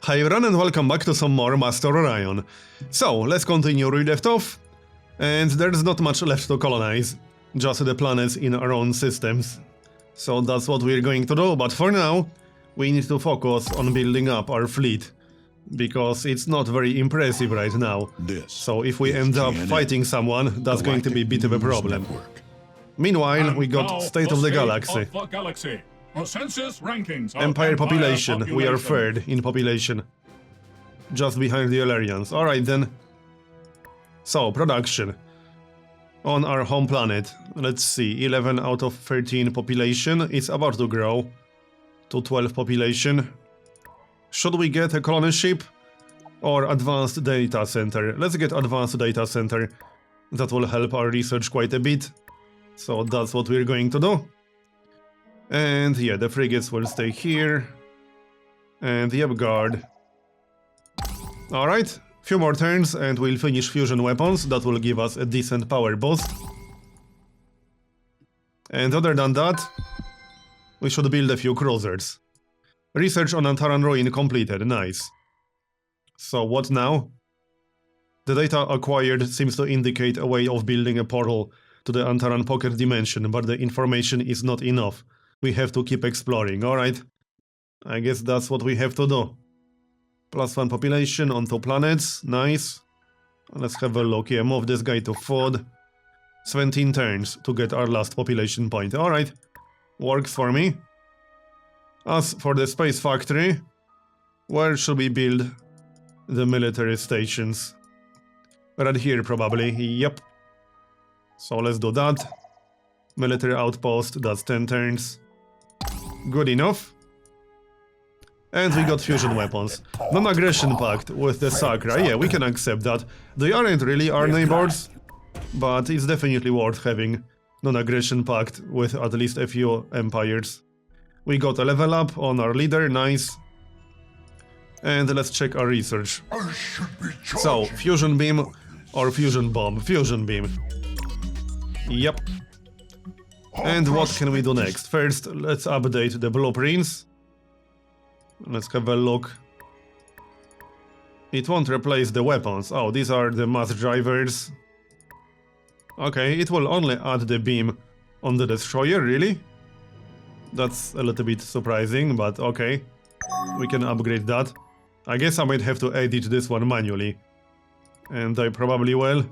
Hi everyone and welcome back to some more Master of Orion. So, let's continue where we left off. And there's not much left to colonize, just the planets in our own systems. So that's what we're going to do, but for now, we need to focus on building up our fleet. Because it's not very impressive right now. So if we end up fighting someone, that's going to be a bit of a problem. Meanwhile, we got State of the Galaxy. Census rankings. Empire population, we are third in population. Just behind the Illyrians. Alright then. So, production. On our home planet, let's see, 11 out of 13 population. It's about to grow to 12 population. Should we get a colony ship or advanced data center? Let's get advanced data center. That will help our research quite a bit. So that's what we're going to do. And yeah, the frigates will stay here. And the guard. Alright, few more turns and we'll finish fusion weapons. That will give us a decent power boost. And other than that, we should build a few cruisers. Research on Antaran ruin completed, nice. So what now? The data acquired seems to indicate a way of building a portal to the Antaran pocket dimension, but the information is not enough. We have to keep exploring, alright? I guess that's what we have to do. +1 population on 2 planets, nice. Let's have a look here, move this guy to food. 17 turns to get our last population point, alright. Works for me. As for the space factory, where should we build the military stations? Right here probably, yep. So let's do that. Military outpost, that's 10 turns. Good enough. And we got fusion weapons. Non-aggression pact with the Sacra, yeah, we can accept that. They aren't really our neighbors, but it's definitely worth having non-aggression pact with at least a few empires. We got a level up on our leader, nice. And let's check our research. So, fusion beam or fusion bomb? Fusion beam. Yep. And what can we do next? First, let's update the blueprints. Let's have a look. It won't replace the weapons. Oh, these are the mass drivers. Okay, it will only add the beam on the destroyer, really? That's a little bit surprising, but okay. We can upgrade that. I guess I might have to edit this one manually. And I probably will.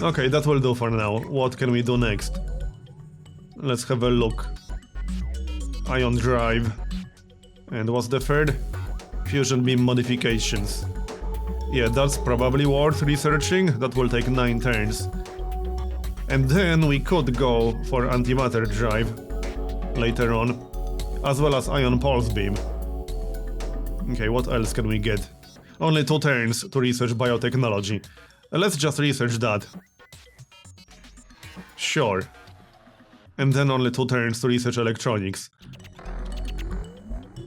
Okay, that will do for now. What can we do next? Let's have a look. Ion drive. And what's the third? Fusion beam modifications. Yeah, that's probably worth researching. That will take 9 turns. And then we could go for antimatter drive later on, as well as ion pulse beam. Okay, what else can we get? Only 2 turns to research biotechnology. Let's just research that. Sure. And then only 2 turns to research electronics.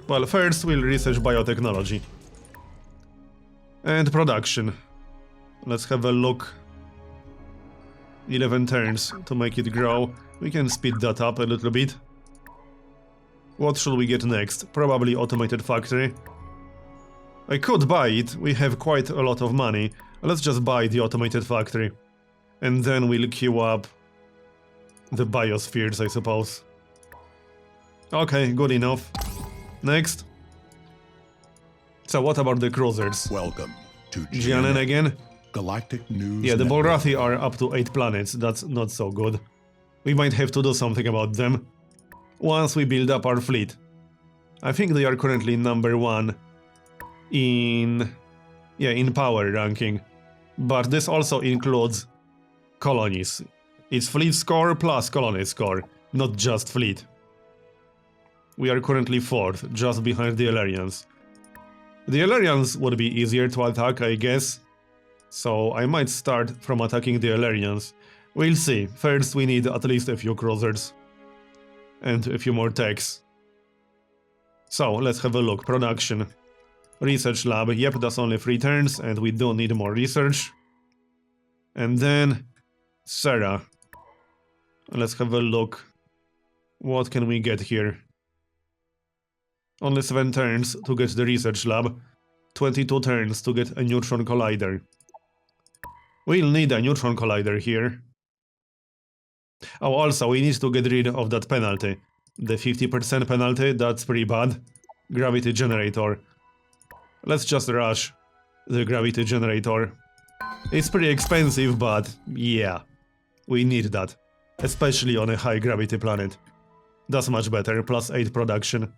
Well, first we'll research biotechnology. And production. Let's have a look. 11 turns to make it grow. We can speed that up a little bit. What should we get next? Probably automated factory. I could buy it, we have quite a lot of money. Let's just buy the automated factory. And then we'll queue up the biospheres, I suppose. Okay, good enough. Next. So what about the cruisers? Welcome to Jianen again? Galactic News. Yeah, the Network. Bolrathi are up to 8 planets, that's not so good. We might have to do something about them. Once we build up our fleet. I think they are currently number 1 in power ranking. But this also includes colonies. It's fleet score plus colony score, not just fleet. We are currently 4th, just behind the Illyrians. The Illyrians would be easier to attack, I guess. So I might start from attacking the Illyrians. We'll see. First we need at least a few cruisers. And a few more techs. So, let's have a look. Production. Research lab. Yep, that's only 3 turns, and we don't need more research. And then... Sarah. Let's have a look. What can we get here? Only 7 turns to get the research lab. 22 turns to get a neutron collider. We'll need a neutron collider here. Oh, also, we need to get rid of that penalty. The 50% penalty, that's pretty bad. Gravity generator. Let's just rush the gravity generator. It's pretty expensive, but yeah, we need that. Especially on a high gravity planet. That's much better, plus 8 production.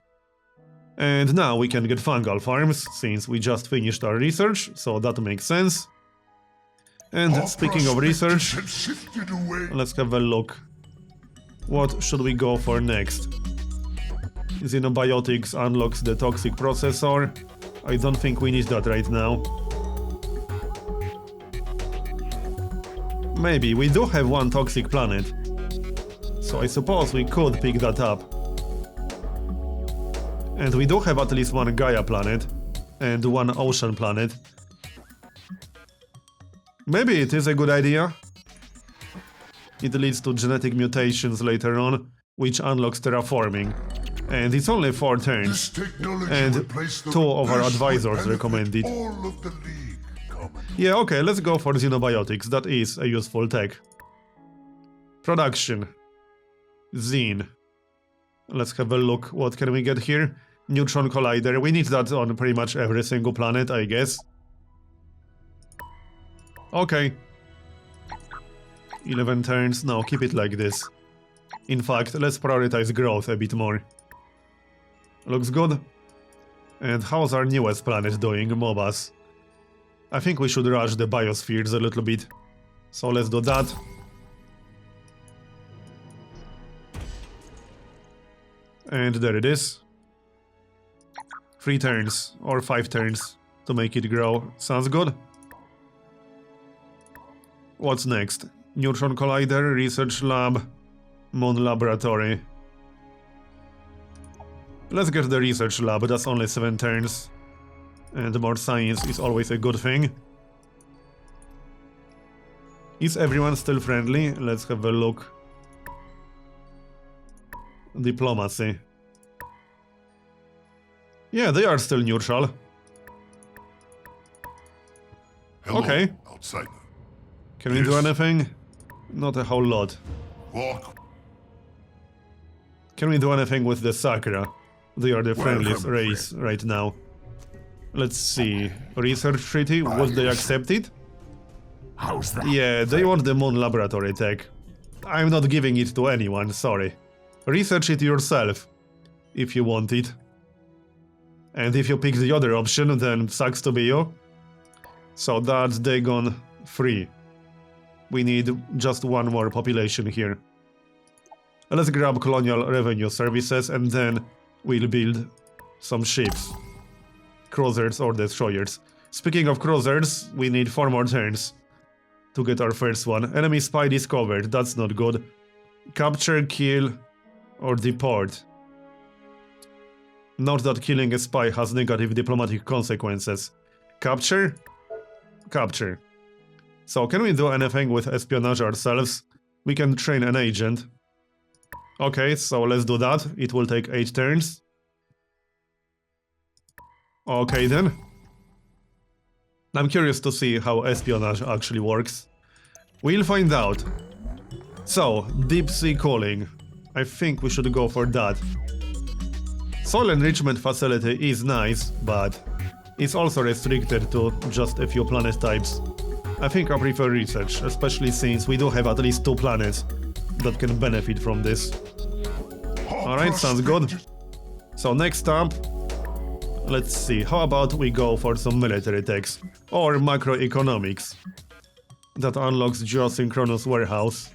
And now we can get fungal farms, since we just finished our research, so that makes sense. And speaking of research, let's have a look. What should we go for next? Xenobiotics unlocks the toxic processor. I don't think we need that right now. Maybe, we do have one toxic planet. So I suppose we could pick that up. And we do have at least one Gaia planet. And one ocean planet. Maybe it is a good idea. It leads to genetic mutations later on, which unlocks terraforming. And it's only 4 turns. And 2 of our advisors recommend it. Yeah, okay, let's go for xenobiotics. That is a useful tech. Production. Xene. Let's have a look. What can we get here? Neutron collider. We need that on pretty much every single planet, I guess. Okay. 11 turns. No, keep it like this. In fact, let's prioritize growth a bit more. Looks good. And how's our newest planet doing, Mobas? I think we should rush the biospheres a little bit. So let's do that. And there it is. 3 turns, or 5 turns, to make it grow. Sounds good. What's next? Neutron collider, research lab, moon laboratory. Let's get the research lab, that's only 7 turns. And more science is always a good thing. Is everyone still friendly? Let's have a look. Diplomacy. Yeah, they are still neutral. Hello, okay. Outsider. Can we do anything? Not a whole lot. Walk. Can we do anything with the Sakura? They are the friendliest Welcome, race right now. Let's see. Research treaty, would they accept it? How's that? Yeah, they want the moon laboratory tech. I'm not giving it to anyone, sorry. Research it yourself, if you want it. And if you pick the other option, then sucks to be you. So that's Dagon 3. We need just one more population here. Let's grab colonial revenue services and then we'll build some ships. Cruisers or destroyers. Speaking of cruisers, we need 4 more turns to get our first one. Enemy spy discovered, that's not good. Capture, kill, or deport. Note that killing a spy has negative diplomatic consequences. Capture? Capture. So can we do anything with espionage ourselves? We can train an agent. Okay, so let's do that. It will take 8 turns. Okay then. I'm curious to see how espionage actually works. We'll find out. So, deep sea cooling. I think we should go for that. Soil enrichment facility is nice, but it's also restricted to just a few planet types. I think I prefer research, especially since we do have at least 2 planets that can benefit from this. Alright, sounds good. So next up, let's see, how about we go for some military techs, or macroeconomics. That unlocks geosynchronous warehouse.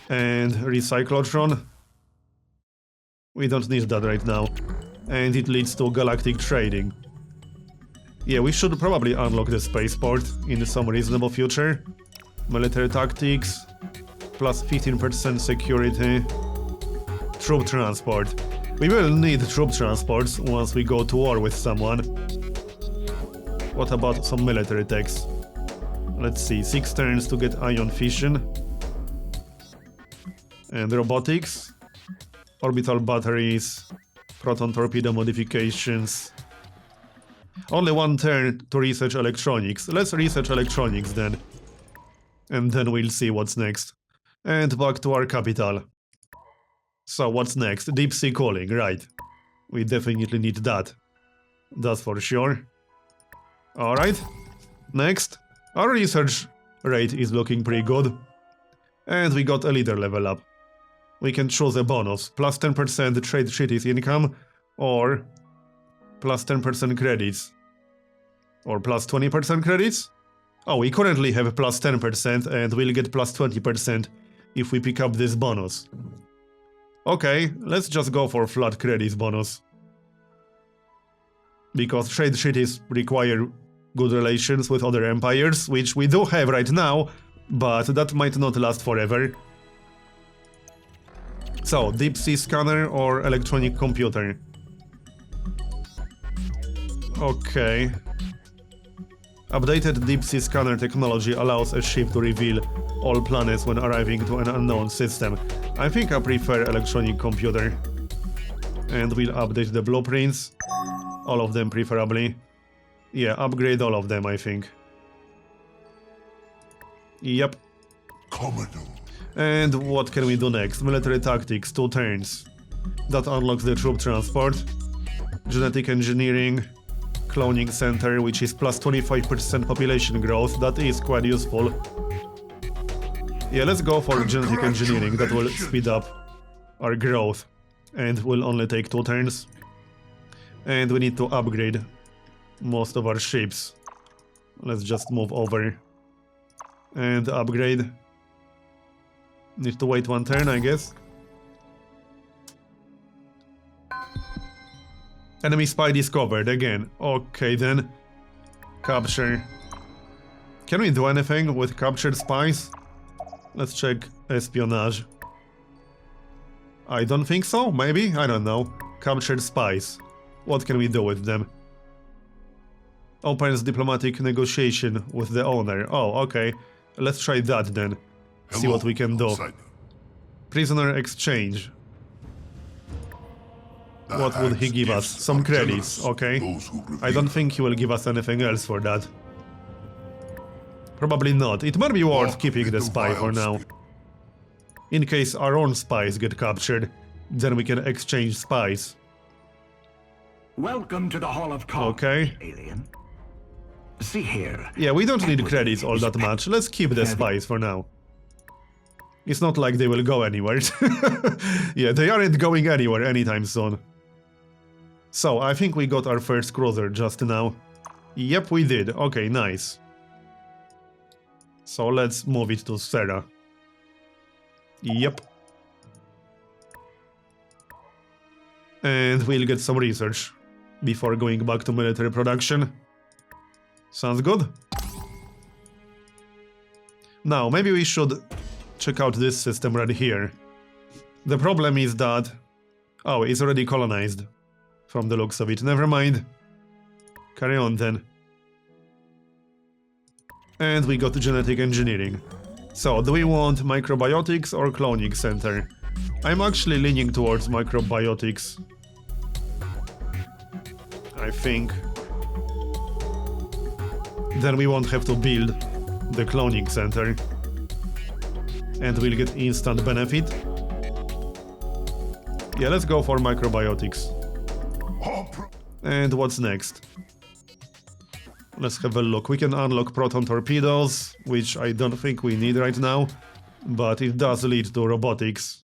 And recyclotron. We don't need that right now. And it leads to galactic trading. Yeah, we should probably unlock the spaceport in some reasonable future. Military tactics, plus 15% security. Troop transport. We will need troop transports once we go to war with someone. What about some military techs? Let's see, 6 turns to get ion fission. And robotics. Orbital batteries. Proton torpedo modifications. Only one turn to research electronics. Let's research electronics then. And then we'll see what's next. And back to our capital. So what's next? Deep sea cooling, right. We definitely need that. That's for sure. Alright. Next. Our research rate is looking pretty good. And we got a leader level up. We can choose a bonus. Plus 10% trade treaties income. Or plus 10% credits. Or plus 20% credits? Oh, we currently have plus 10% and we'll get plus 20% if we pick up this bonus. Okay, let's just go for flat credits bonus. Because trade treaties require good relations with other empires, which we do have right now, but that might not last forever. So, deep sea scanner or electronic computer? Okay. Updated deep sea scanner technology allows a ship to reveal all planets when arriving to an unknown system. I think I prefer electronic computer. And we'll update the blueprints. All of them preferably. Yeah, upgrade all of them, I think. Yep. Commodore. And what can we do next? Military tactics, 2 turns. That unlocks the troop transport. Genetic engineering. Cloning center, which is plus 25% population growth. That is quite useful. Yeah, let's go for genetic engineering. That will speed up our growth. And will only take 2 turns. And we need to upgrade most of our ships. Let's just move over. And upgrade. Need to wait 1 turn, I guess. Enemy spy discovered again. Okay then. Capture. Can we do anything with captured spies? Let's check espionage. I don't think so, maybe? I don't know. Captured spies. What can we do with them? Opens diplomatic negotiation with the owner. Oh, okay. Let's try that then. See what we can do. outsider. Prisoner exchange. What would he give us? Some credits, okay. I don't think he will give us anything else for that. Probably not. It might be worth keeping the spy for now. In case our own spies get captured, then we can exchange spies. Welcome to the Hall of Cards, Okay. alien. See here. Yeah, we don't need credits all that much. Let's keep the spies for now. It's not like they will go anywhere. Yeah, they aren't going anywhere anytime soon. So, I think we got our first cruiser just now. Yep, we did. Okay, nice. So let's move it to Serra. Yep. And we'll get some research before going back to military production. Sounds good. Now, maybe we should check out this system right here. The problem is that... Oh, it's already colonized. From the looks of it. Never mind. Carry on then. And we got genetic engineering. So, do we want microbiotics or cloning center? I'm actually leaning towards microbiotics. I think. Then we won't have to build the cloning center. And we'll get instant benefit. Yeah, let's go for microbiotics. And what's next? Let's have a look. We can unlock proton torpedoes, which I don't think we need right now, but it does lead to robotics.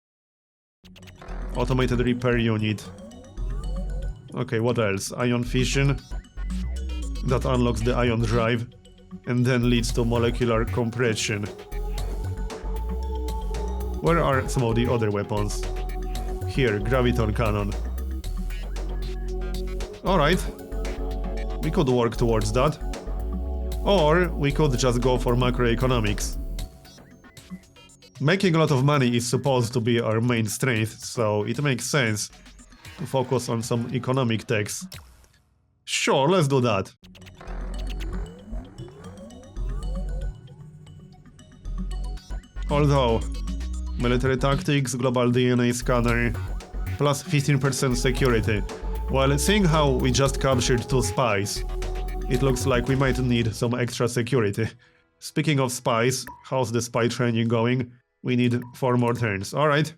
Automated repair unit. Okay, what else? Ion fission. That unlocks the ion drive, and then leads to molecular compression. Where are some of the other weapons? Here, graviton cannon. Alright. We could work towards that. Or we could just go for macroeconomics. Making a lot of money is supposed to be our main strength, so it makes sense to focus on some economic techs. Sure, let's do that. Although, military tactics, global DNA scanner, Plus 15% security. Well, seeing how we just captured 2 spies, it looks like we might need some extra security. Speaking of spies, how's the spy training going? We need 4 more turns. Alright.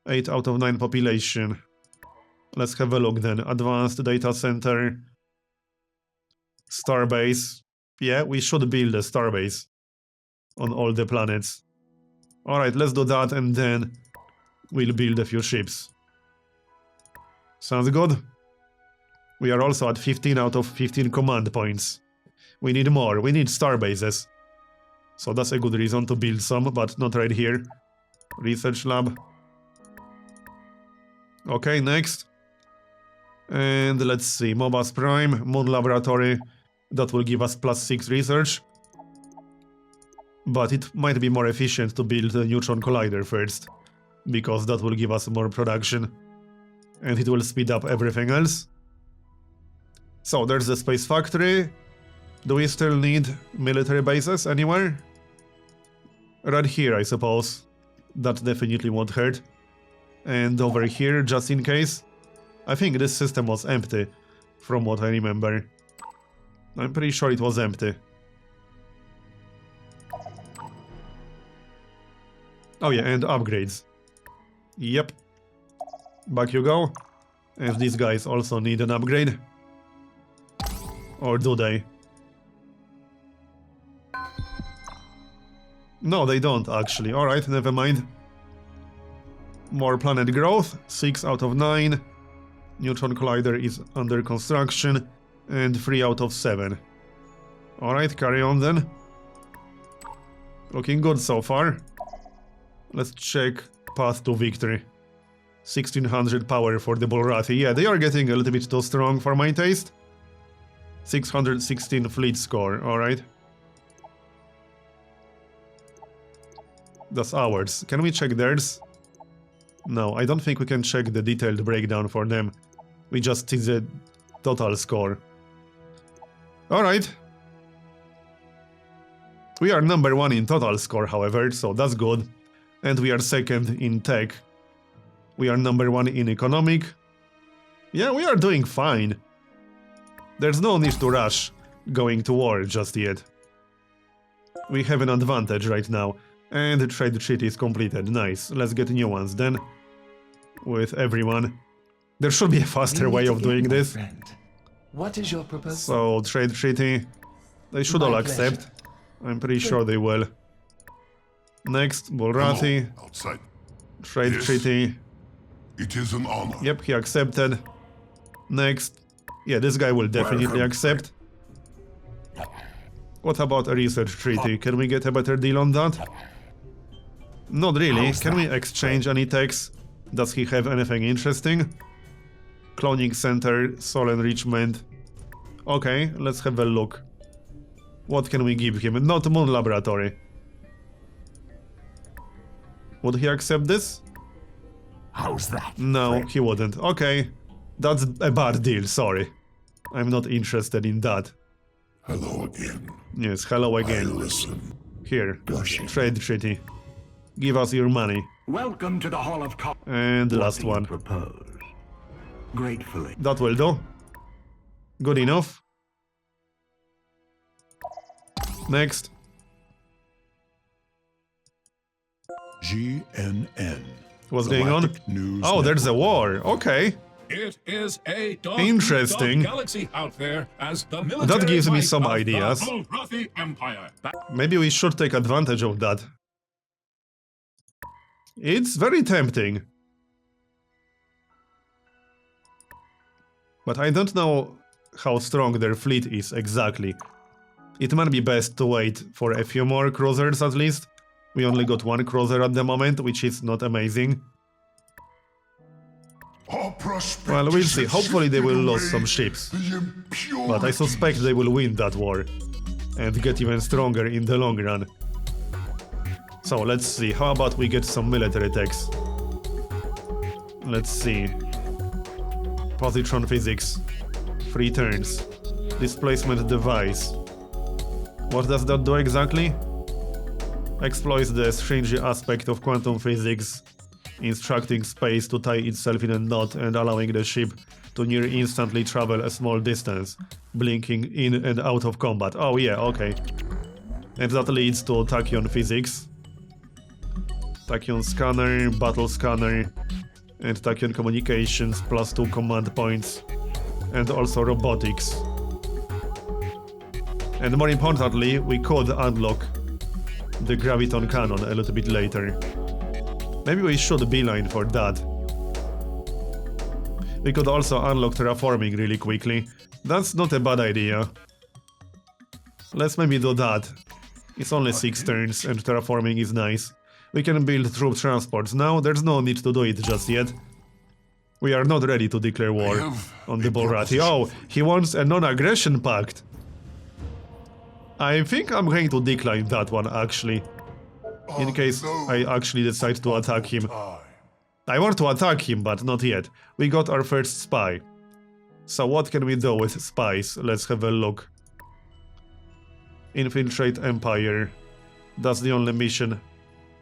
8 out of 9 population. Let's have a look then. Advanced data center. Starbase. Yeah, we should build a starbase on all the planets. Alright, let's do that and then we'll build a few ships. Sounds good. We are also at 15 out of 15 command points. We need more. We need starbases. So that's a good reason to build some, but not right here. Research lab. Okay, next. And let's see. Mobas Prime, Moon Laboratory. That will give us plus 6 research. But it might be more efficient to build a neutron collider first, because that will give us more production. And it will speed up everything else. So there's the space factory. Do we still need military bases anywhere? Right here, I suppose. That definitely won't hurt. And over here, just in case. I think this system was empty, from what I remember. I'm pretty sure it was empty. Oh yeah, and upgrades. Yep. Back you go. And these guys also need an upgrade. Or do they? No, they don't actually. Alright, never mind. More planet growth. 6 out of 9. Neutron collider is under construction. And 3 out of 7. Alright, carry on then. Looking good so far. Let's check path to victory. 1600 power for the Bulrathi. Yeah, they are getting a little bit too strong for my taste. 616 fleet score, alright. That's ours. Can we check theirs? No, I don't think we can check the detailed breakdown for them. We just see the total score. Alright. We are number 1 in total score, however, so that's good. And we are second in tech. We are number 1 in economic. Yeah, we are doing fine. There's no need to rush going to war just yet. We have an advantage right now. And the trade treaty is completed. Nice. Let's get new ones then. With everyone. There should be a faster way of doing this. What is your proposal? So, trade treaty. They should all accept. I'm pretty sure they will. Next, Bulrathi. Hello, outside. Trade Yes. treaty. It is an honor. Yep, he accepted. Next. Yeah, this guy will definitely Welcome. accept. What about a research treaty? Can we get a better deal on that? Not really. How's Can we that? exchange any techs? Does he have anything interesting? Cloning center, soul enrichment. Okay, let's have a look. What can we give him? Not Moon Laboratory. Would he accept this? How's that? No, he wouldn't. Okay, that's a bad deal, sorry. I'm not interested in that. Hello again. Yes, hello I again. listen. Here, Blushing. trade treaty. Give us your money. Welcome to the Hall of Co. And the last What do you one. propose? Gratefully. That will do. Good enough. Next. GNN. What's going on? Galactic News Oh, there's a Network. war. Okay. It is a dog Interesting. galaxy out there as the military gives me might some of ideas. The Bulrathi Empire. Maybe we should take advantage of that. It's very tempting. But I don't know how strong their fleet is exactly. It might be best to wait for a few more cruisers at least. We only got 1 cruiser at the moment, which is not amazing. Our prospect Well, we'll is see. to Hopefully they will sweep lose away some ships. the impurity. But I suspect they will win that war. And get even stronger in the long run. So let's see. How about we get some military techs? Let's see. Positron physics. 3 turns. Displacement device. What does that do exactly? Exploits the stringy aspect of quantum physics instructing space to tie itself in a knot and allowing the ship to near instantly travel a small distance, blinking in and out of combat. Oh yeah, okay. And that leads to tachyon physics. Tachyon scanner, battle scanner, and tachyon communications, +2 command points, and also robotics. And more importantly, we could unlock the graviton cannon a little bit later. Maybe we should beeline for that. We could also unlock terraforming really quickly. That's not a bad idea. Let's maybe do that. It's only 6 turns and terraforming is nice. We can build troop transports now, there's no need to do it just yet. We are not ready to declare war on the Bolrati. Oh, he wants a non-aggression pact. I think I'm going to decline that one actually. In case I actually decide to attack him. I want to attack him, but not yet. We got our first spy. So what can we do with spies? Let's have a look. Infiltrate Empire. That's the only mission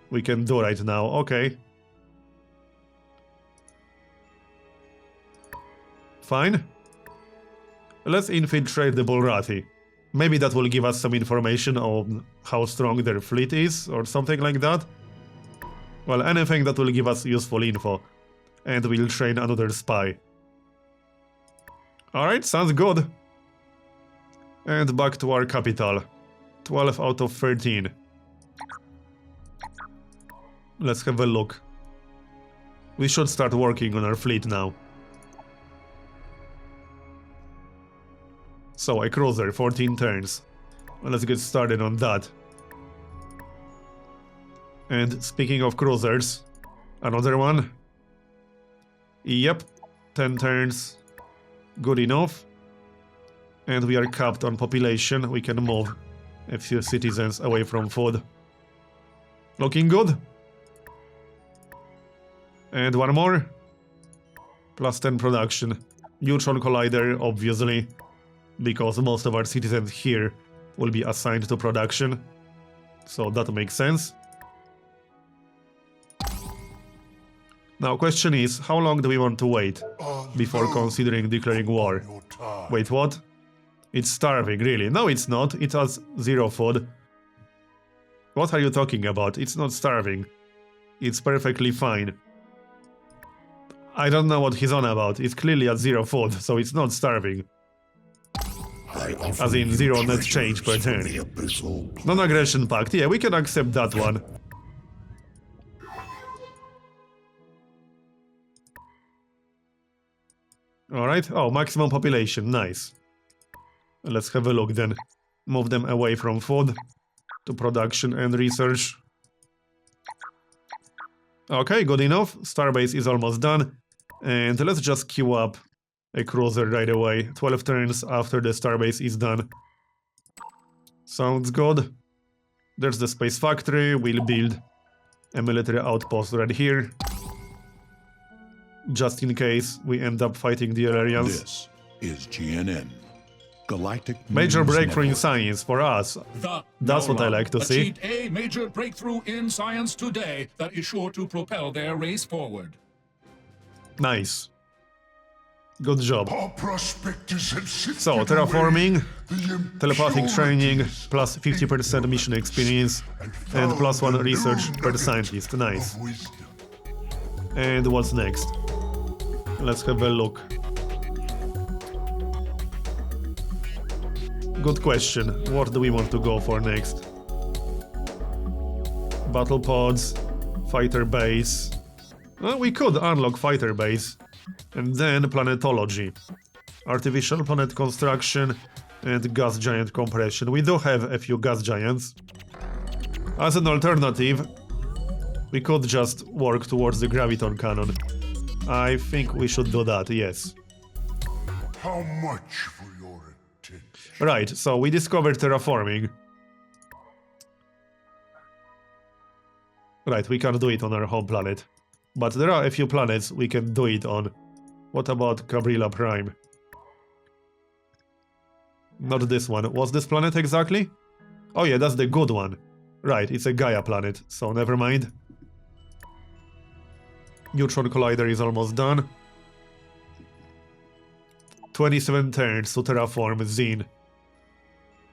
we can do right now. Okay. Fine. Let's infiltrate the Bolrati. Maybe that will give us some information on how strong their fleet is, or something like that. Well, anything that will give us useful info. And we'll train another spy. Alright, sounds good. And back to our capital. 12 out of 13. Let's have a look. We should start working on our fleet now. So, a cruiser, 14 turns. Let's get started on that. And speaking of cruisers, another one. Yep, 10 turns. Good enough. And we are capped on population. We can move a few citizens away from food. Looking good. And one more. +10 production. Neutron collider, obviously. Because most of our citizens here will be assigned to production. So that makes sense. Now, question is, how long do we want to wait before considering declaring war? Wait, what? It's starving, really? No, it's not. It has 0 food. What are you talking about? It's not starving. It's perfectly fine. I don't know what he's on about. It's clearly at 0 food, so it's not starving. As in 0 net change per turn. Non-aggression pact, yeah, we can accept that one. Alright, oh, maximum population, nice. Let's have a look then. Move them away from food to production and research. Okay, good enough. Starbase is almost done. And let's just queue up a cruiser right away. 12 turns after the starbase is done. Sounds good. There's the space factory. We'll build a military outpost right here. Just in case we end up fighting the Alliance. This is GNN. Galactic Major News breakthrough in Network. science for us. That's what I like to see. Achieved a major breakthrough in science today that is sure to propel their race forward. Nice. Good job. Our prospectors have sifted So, away terraforming, the telepathic training, impurities plus 50% mission experience, and found +1 a research new per nugget scientist. Nice. of wisdom. And what's next? Let's have a look. Good question. What do we want to go for next? Battle pods, fighter base. Well, we could unlock fighter base. And then planetology. Artificial planet construction and gas giant compression. We do have a few gas giants. As an alternative, we could just work towards the graviton cannon. I think we should do that, yes. How much for your attention? Right, so we discovered terraforming. Right, we can't do it on our home planet. But there are a few planets we can do it on. What about Cabrilla Prime? Not this one. What's this planet exactly? Oh yeah, that's the good one. Right, it's a Gaia planet, so never mind. Neutron Collider is almost done. 27 turns to terraform Zine.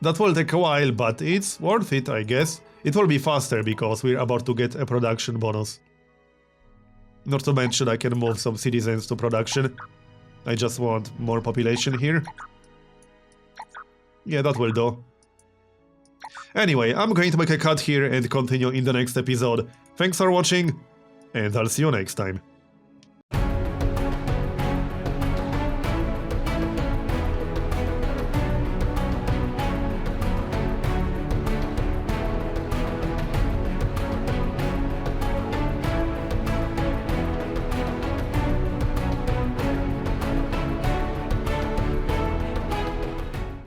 That will take a while, but it's worth it, I guess. It will be faster because we're about to get a production bonus. Not to mention I can move some citizens to production. I just want more population here. Yeah, that will do. Anyway, I'm going to make a cut here and continue in the next episode. Thanks for watching, and I'll see you next time.